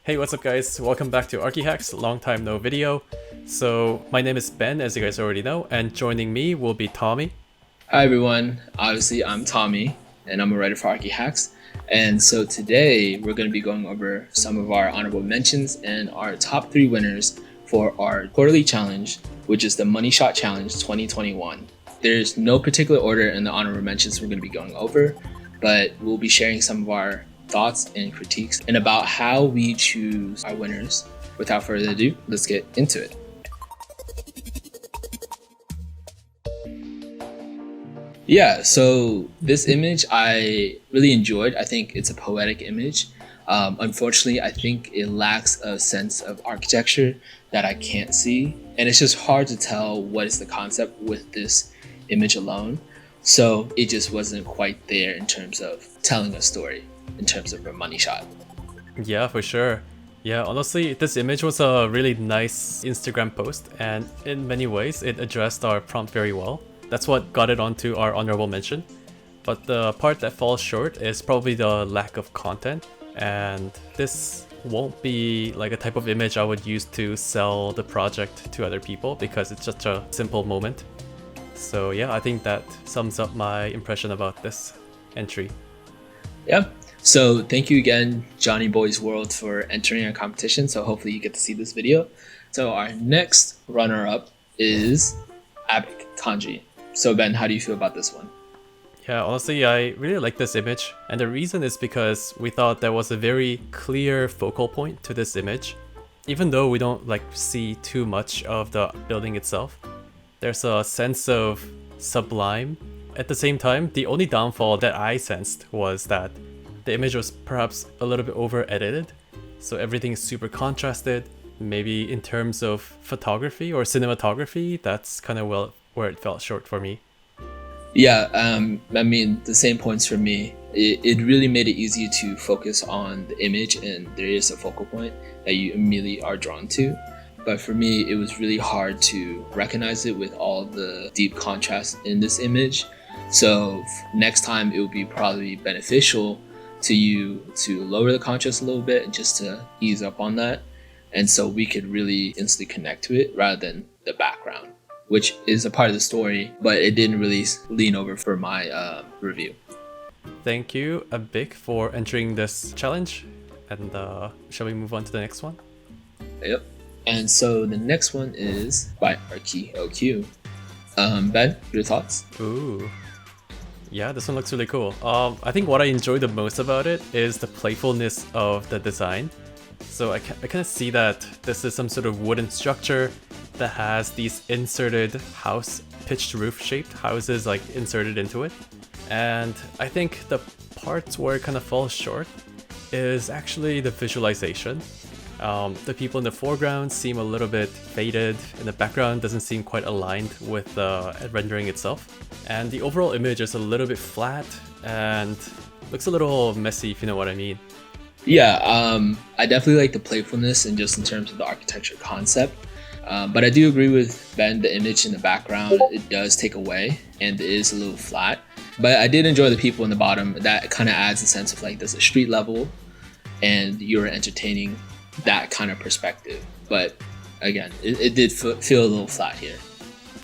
Hey, what's up guys? Welcome back to ArchiHacks, long time no video. So my name is Ben, as you guys already know, and joining me will be Tommy. Hi everyone, obviously I'm Tommy and I'm a writer for ArchiHacks. And so today we're going to be going over some of our honorable mentions and our top 3 winners for our quarterly challenge, which is the Money Shot Challenge 2021. There's no particular order in the honorable mentions we're going to be going over, but we'll be sharing some of our thoughts and critiques and about how we choose our winners. Without further ado, let's get into it. Yeah, so this image I really enjoyed. I think it's a poetic image. Unfortunately, I think it lacks a sense of architecture that I can't see. And it's just hard to tell what is the concept with this image alone. So it just wasn't quite there in terms of telling a story, in terms of a money shot. Yeah, for sure. Yeah, honestly, this image was a really nice Instagram post, and in many ways, it addressed our prompt very well. That's what got it onto our honorable mention. But the part that falls short is probably the lack of content, and this won't be like a type of image I would use to sell the project to other people because it's just a simple moment. So yeah, I think that sums up my impression about this entry. Yeah. So thank you again, Johnny Boys World, for entering our competition. So hopefully you get to see this video. So our next runner-up is Abik Kanji. So Ben, how do you feel about this one? Yeah, honestly, I really like this image, and the reason is because we thought there was a very clear focal point to this image. Even though we don't see too much of the building itself, there's a sense of sublime. At the same time, the only downfall that I sensed was that the image was perhaps a little bit over-edited, so everything is super contrasted. Maybe in terms of photography or cinematography, that's kind of where it fell short for me. Yeah, I mean, the same points for me. It really made it easy to focus on the image, and there is a focal point that you immediately are drawn to. But for me, it was really hard to recognize it with all the deep contrast in this image. So next time, it would be probably beneficial to you to lower the contrast a little bit and just to ease up on that. And so we could really instantly connect to it rather than the background, which is a part of the story, but it didn't really lean over for my review. Thank you, Abik, for entering this challenge. And shall we move on to the next one? Yep. And so the next one is by ArchiOQ. Ben, your thoughts? Ooh. Yeah, this one looks really cool. I think what I enjoy the most about it is the playfulness of the design. So I kind of see that this is some sort of wooden structure that has these inserted house, pitched roof shaped houses inserted into it. And I think the parts where it kind of falls short is actually the visualization. The people in the foreground seem a little bit faded, and the background doesn't seem quite aligned with the rendering itself. And the overall image is a little bit flat and looks a little messy, if you know what I mean. Yeah, I definitely like the playfulness and just in terms of the architecture concept. But I do agree with Ben, the image in the background, it does take away and it is a little flat. But I did enjoy the people in the bottom. That kind of adds a sense of there's a street level and you're entertaining that kind of perspective. But again, it did feel a little flat here.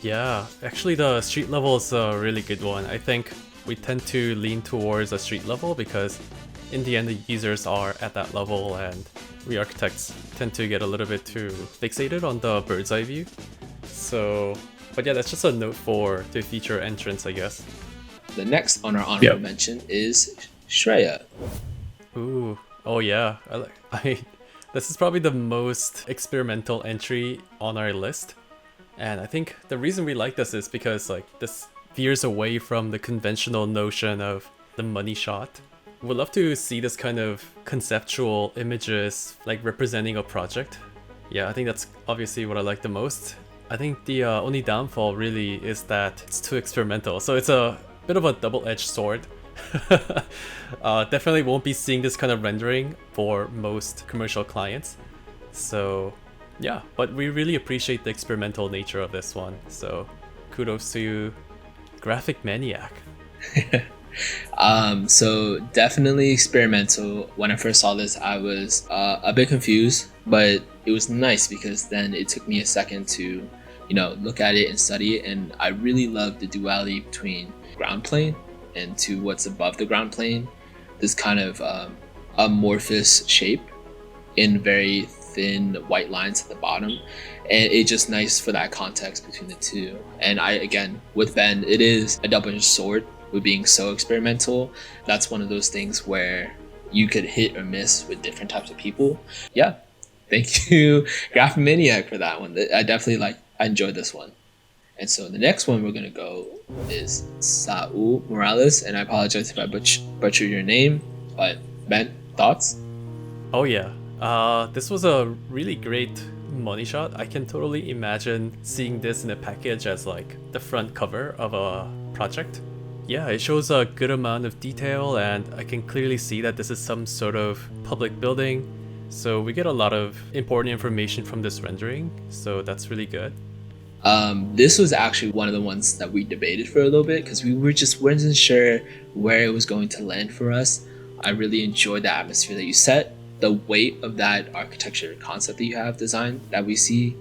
Yeah, actually the street level is a really good one. I think we tend to lean towards a street level because in the end the users are at that level, and we architects tend to get a little bit too fixated on the bird's eye view. So, but yeah, that's just a note for the future entrance, I guess. The next on our honorable mention is Shreya. Ooh, oh yeah, this is probably the most experimental entry on our list. And I think the reason we like this is because this veers away from the conventional notion of the money shot. We'd love to see this kind of conceptual images representing a project. Yeah, I think that's obviously what I like the most. I think the only downfall really is that it's too experimental. So it's a bit of a double-edged sword. Definitely won't be seeing this kind of rendering for most commercial clients. So yeah, but we really appreciate the experimental nature of this one. So kudos to you, Graphic Maniac. So definitely experimental. When I first saw this, I was a bit confused, but it was nice because then it took me a second to, look at it and study it. And I really loved the duality between ground plane and to what's above the ground plane. This kind of amorphous shape in very thin white lines at the bottom, and it's just nice for that context between the two. And again, with Ben, it is a double-edged sword with being so experimental. That's one of those things where you could hit or miss with different types of people. Yeah, thank you Graphomaniac for that one. I definitely I enjoyed this one. And so the next one we're gonna go is Saul Morales, and I apologize if I butcher your name, but Ben, thoughts? Oh yeah, this was a really great money shot. I can totally imagine seeing this in a package as like the front cover of a project. Yeah, it shows a good amount of detail, and I can clearly see that this is some sort of public building. So we get a lot of important information from this rendering, so that's really good. This was actually one of the ones that we debated for a little bit because we wasn't sure where it was going to land for us. I really enjoyed the atmosphere that you set, the weight of that architecture concept that you have designed that we see.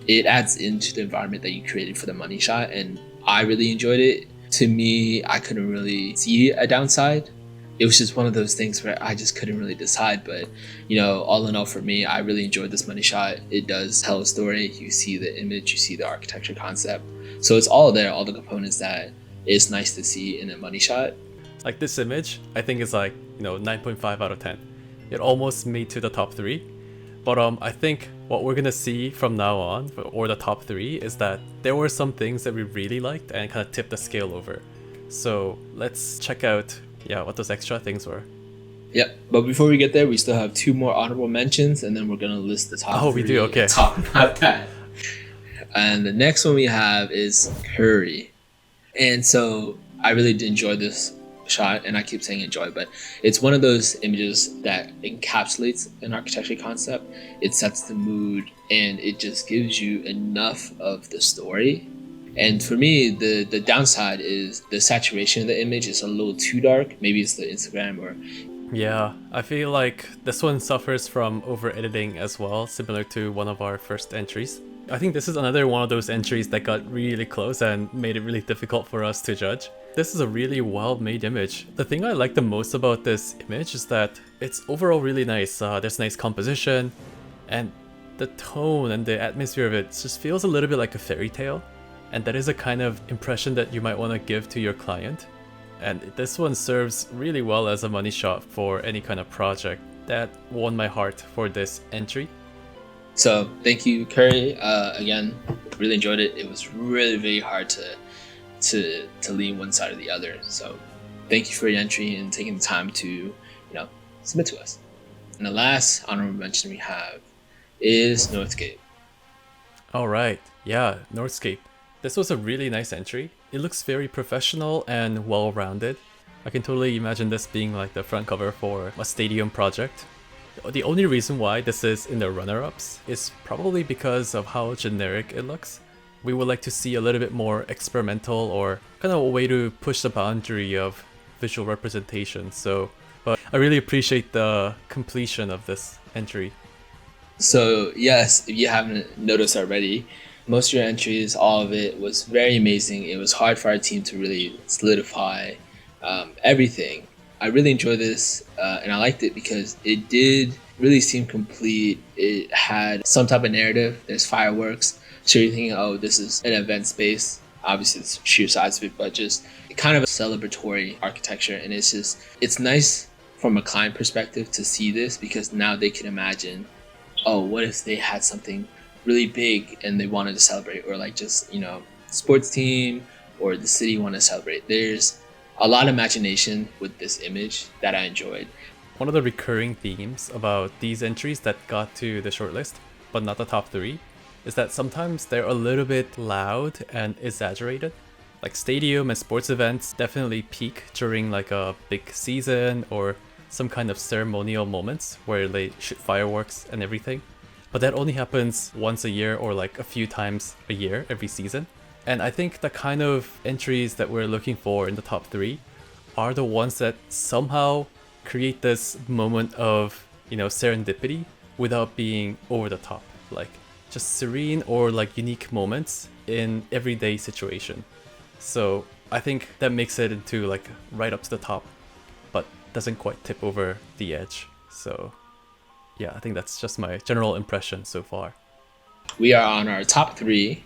It adds into the environment that you created for the money shot, and I really enjoyed it. To me, I couldn't really see a downside. It was just one of those things where I just couldn't really decide. But, all in all for me, I really enjoyed this money shot. It does tell a story. You see the image, you see the architecture concept. So it's all there, all the components that is nice to see in a money shot. Like this image, I think is 9.5 out of 10. It almost made to the top 3. But I think what we're gonna see from now on, or the top 3, is that there were some things that we really liked and kind of tipped the scale over. So let's check out, what those extra things were. Yep, but before we get there, we still have 2 more honorable mentions, and then we're gonna list the top 3. Oh, we do, okay. Talk about that. And the next one we have is Curry. And so I really did enjoy this shot, and I keep saying enjoy, but it's one of those images that encapsulates an architecture concept. It sets the mood, and it just gives you enough of the story. And for me, the downside is the saturation of the image is a little too dark. Maybe it's the Instagram or... Yeah, I feel like this one suffers from over editing as well, similar to one of our first entries. I think this is another one of those entries that got really close and made it really difficult for us to judge. This is a really well-made image. The thing I like the most about this image is that it's overall really nice. There's nice composition, and the tone and the atmosphere of it just feels a little bit like a fairy tale. And that is a kind of impression that you might want to give to your client. And this one serves really well as a money shot for any kind of project. That won my heart for this entry. So thank you, Curry. Again, really enjoyed it. It was really, really hard to lean one side or the other. So thank you for your entry and taking the time to, submit to us. And the last honorable mention we have is Northgate. All right, yeah, Northscape. This was a really nice entry. It looks very professional and well-rounded. I can totally imagine this being like the front cover for a stadium project. The only reason why this is in the runner-ups is probably because of how generic it looks. We would like to see a little bit more experimental or kind of a way to push the boundary of visual representation. But I really appreciate the completion of this entry. So yes, if you haven't noticed already, most of your entries, all of it was very amazing. It was hard for our team to really solidify everything. I really enjoyed this, and I liked it because it did really seem complete. It had some type of narrative. There's fireworks, so you're thinking, oh, this is an event space. Obviously, it's sheer size of it, but just kind of a celebratory architecture. And it's nice from a client perspective to see this because now they can imagine, oh, what if they had something really big and they wanted to celebrate, or like just, sports team or the city want to celebrate. There's a lot of imagination with this image that I enjoyed. One of the recurring themes about these entries that got to the shortlist, but not the top 3, is that sometimes they're a little bit loud and exaggerated. Like stadium and sports events definitely peak during like a big season or some kind of ceremonial moments where they shoot fireworks and everything. But that only happens once a year or like a few times a year every season. And I think the kind of entries that we're looking for in the top 3 are the ones that somehow create this moment of, serendipity without being over the top. Like, just serene or like unique moments in everyday situation. So I think that makes it into like right up to the top, but doesn't quite tip over the edge. So yeah, I think that's just my general impression so far. We are on our top 3,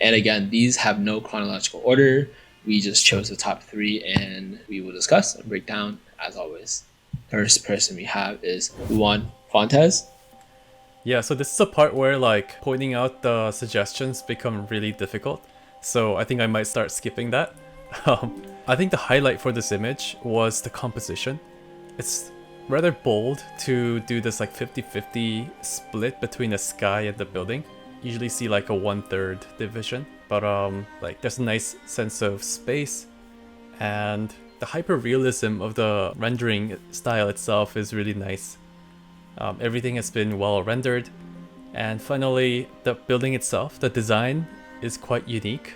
and again, these have no chronological order. We just chose the top 3, and we will discuss and break down as always. First person we have is Juan Fontes. Yeah, so this is a part where like pointing out the suggestions become really difficult. So I think I might start skipping that. I think the highlight for this image was the composition. It's rather bold to do this like 50-50 split between the sky and the building. Usually see like a 1/3 division, but like there's a nice sense of space, and the hyper-realism of the rendering style itself is really nice. Everything has been well rendered, and finally the building itself, the design is quite unique.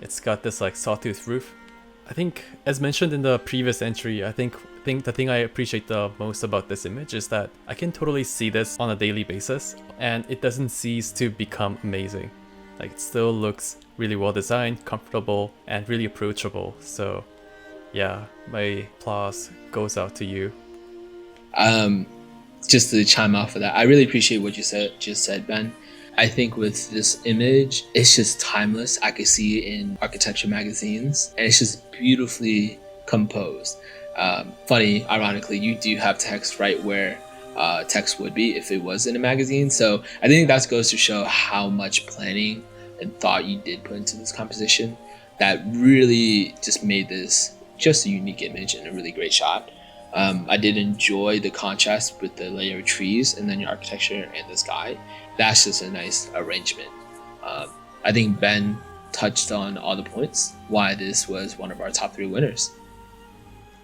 It's got this like sawtooth roof. I think, as mentioned in the previous entry, I think the thing I appreciate the most about this image is that I can totally see this on a daily basis, and it doesn't cease to become amazing. Like, it still looks really well designed, comfortable, and really approachable. So yeah, my applause goes out to you. Just to chime off of that, I really appreciate what you just said, Ben. I think with this image, it's just timeless. I could see it in architecture magazines, and it's just beautifully composed. Funny, ironically, you do have text right where text would be if it was in a magazine. So I think that goes to show how much planning and thought you did put into this composition that really just made this just a unique image and a really great shot. I did enjoy the contrast with the layer of trees and then your architecture and the sky. That's just a nice arrangement. I think Ben touched on all the points why this was one of our top 3 winners.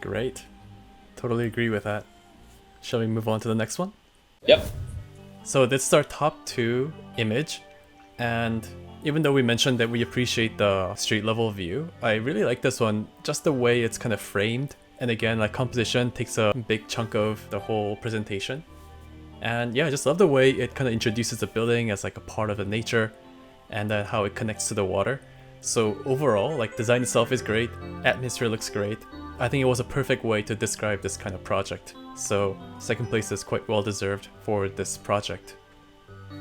Great. Totally agree with that. Shall we move on to the next one? Yep. So this is our top 2 image, and even though we mentioned that we appreciate the street level view, I really like this one, just the way it's kind of framed. And again, like, composition takes a big chunk of the whole presentation. And yeah, I just love the way it kind of introduces the building as like a part of the nature, and then how it connects to the water. So overall, like, design itself is great, atmosphere looks great. I think it was a perfect way to describe this kind of project. So second place is quite well deserved for this project.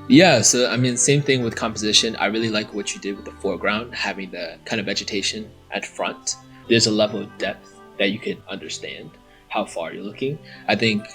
Yeah, so I mean, same thing with composition. I really like what you did with the foreground, having the kind of vegetation at front. There's a level of depth that you can understand how far you're looking. I think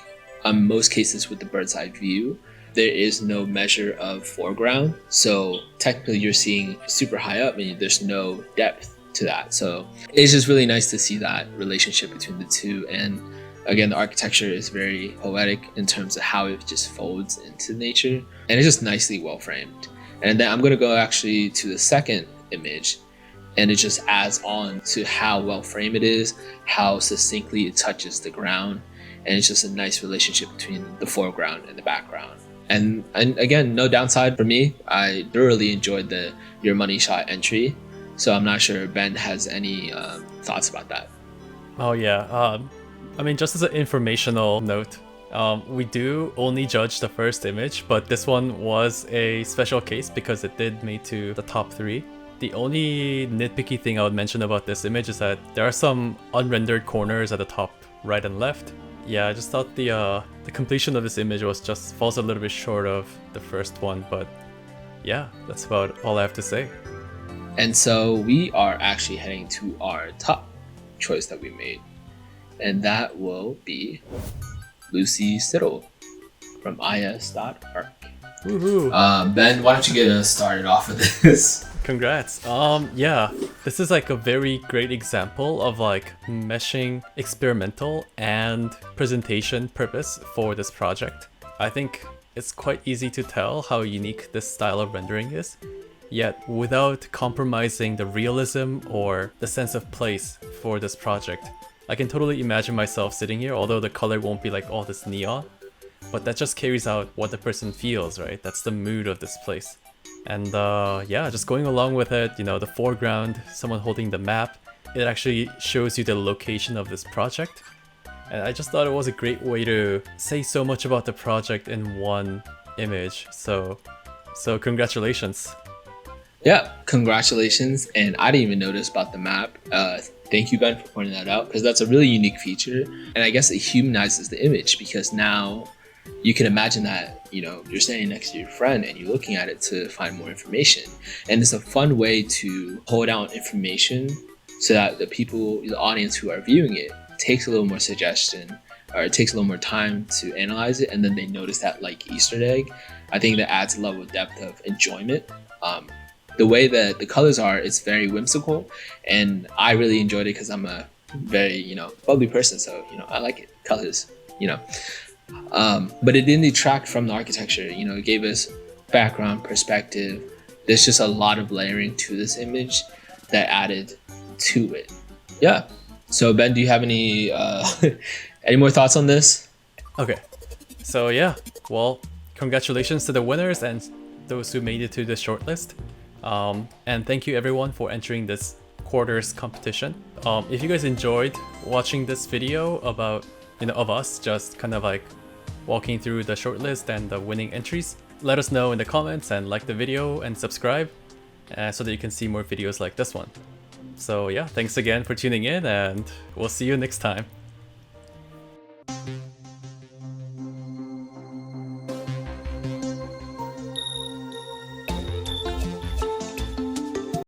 in most cases with the bird's eye view, there is no measure of foreground. So technically you're seeing super high up and there's no depth to that. So it's just really nice to see that relationship between the two. And again, the architecture is very poetic in terms of how it just folds into nature. And it's just nicely well framed. And then I'm going to go actually to the second image, and it just adds on to how well framed it is, how succinctly it touches the ground, and it's just a nice relationship between the foreground and the background. And again, no downside for me. I thoroughly enjoyed the Your Money Shot entry, so I'm not sure Ben has any thoughts about that. Oh yeah, I mean, just as an informational note, we do only judge the first image, but this one was a special case because it did make to the top 3. The only nitpicky thing I would mention about this image is that there are some unrendered corners at the top right and left. Yeah, I just thought the completion of this image falls a little bit short of the first one, but yeah, that's about all I have to say. And so we are actually heading to our top choice that we made, and that will be Lucy Siddle from is.arc. Woohoo! Ben, why don't you get us started off with this? Congrats. Yeah, this is like a very great example of like meshing experimental and presentation purpose for this project. I think it's quite easy to tell how unique this style of rendering is, yet without compromising the realism or the sense of place for this project. I can totally imagine myself sitting here, although the color won't be like all this neon, but that just carries out what the person feels, right? That's the mood of this place. And yeah, just going along with it, the foreground, someone holding the map, it actually shows you the location of this project. And I just thought it was a great way to say so much about the project in one image. So congratulations. Yeah, congratulations. And I didn't even notice about the map. Thank you, Ben, for pointing that out, because that's a really unique feature. And I guess it humanizes the image, because now you can imagine that, you know, you're standing next to your friend and you're looking at it to find more information. And it's a fun way to hold out information so that the people, the audience who are viewing it, takes a little more suggestion, or it takes a little more time to analyze it, and then they notice that like Easter egg. I think that adds a level of depth of enjoyment. The way that the colors are, it's very whimsical, and I really enjoyed it because I'm a very, you know, bubbly person, so, you know, I like it. Colors, you know. But it didn't detract from the architecture. You know, it gave us background, perspective. There's just a lot of layering to this image that added to it. Yeah. So Ben, do you have any any more thoughts on this? Okay, so yeah, well, congratulations to the winners and those who made it to the shortlist. And thank you everyone for entering this quarters competition. If you guys enjoyed watching this video about, you know, of us just kind of like walking through the shortlist and the winning entries, let us know in the comments and like the video and subscribe so that you can see more videos like this one. So yeah, thanks again for tuning in, and we'll see you next time.